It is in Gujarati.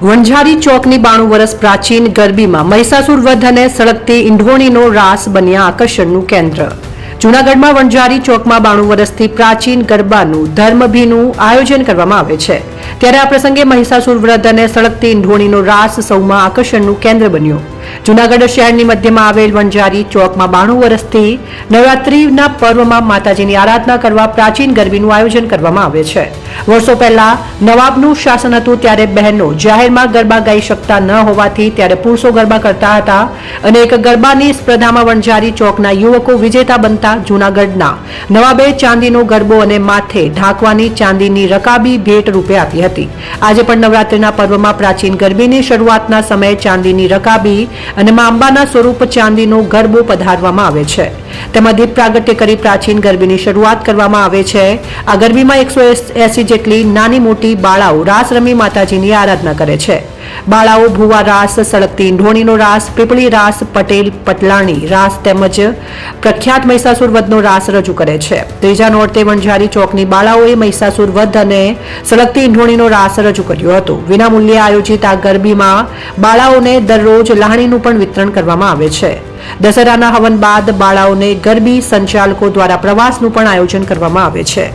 વણઝારી ચોકની 92 વર્ષ પ્રાચીન ગરબીમાં મહિષાસુર વધ અને સળગતી ઈંઢોણીનો રાસ બન્યા આકર્ષણનું કેન્દ્ર। જૂનાગઢમાં વણઝારી ચોકમાં 92 વર્ષથી પ્રાચીન ગરબાનું ધર્મભીનું આયોજન કરવામાં આવે છે, ત્યારે આ પ્રસંગે મહિષાસુર વધ અને સળગતી ઈંઢોણીનો રાસ સૌમાં આકર્ષણનું કેન્દ્ર બન્યો। જૂનાગઢ શહેરની મધ્યમાં આવેલ વણઝારી ચોકમાં 92 વર્ષથી નવરાત્રિના પર્વમાં માતાજીની આરાધના કરવા પ્રાચીન ગરબીનું આયોજન કરવામાં આવે છે। વર્ષો પહેલા નવાબનું શાસન હતું, ત્યારે બહેનો જાહેરમાં ગરબા ગાઈ શકતા ન હોવાથી ત્યારે પુરુષો ગરબા કરતા હતા અને એક ગરબાની સ્પર્ધામાં વણઝારી ચોકના યુવકો વિજેતા બનતા જૂનાગઢના નવાબે ચાંદીનો ગરબો અને માથે ઢાંકવાની ચાંદીની રકાબી ભેટ રૂપે આપી હતી। આજે પણ નવરાત્રિના પર્વમાં પ્રાચીન ગરબીની શરૂઆતના સમયે ચાંદીની રકાબી અને મા અંબાના સ્વરૂપ ચાંદીનો ગરબો પધારવામાં આવે છે। તેમાં દીપ પ્રાગટ્ય કરી પ્રાચીન ગરબીની શરૂઆત કરવામાં આવે છે। આ ગરબીમાં 180 જેટલી નાની મોટી બાળાઓ રાસ રમી માતાજીની આરાધના કરે છે। બાળાઓ ભુવા રાસ, સળગતી ઈંઢોણીનો રાસ, પીપળી રાસ, પટેલ પટલાણી રાસ તેમજ પ્રખ્યાત મહિષાસુર વધનો રાસ રજૂ કરે છે। ત્રીજા નોરતે વણઝારી ચોકની બાળાઓએ મહિષાસુર વધ અને સળગતી ઈંઢોણીનો રાસ રજૂ કર્યો હતો। વિનામૂલ્યે આયોજિત આ ગરબીમાં બાળાઓને દરરોજ લાહણીનું પણ વિતરણ કરવામાં આવે છે। દશેરાના હવન બાદ બાળાઓને ગરબી સંચાલકો દ્વારા પ્રવાસનું પણ આયોજન કરવામાં આવે છે।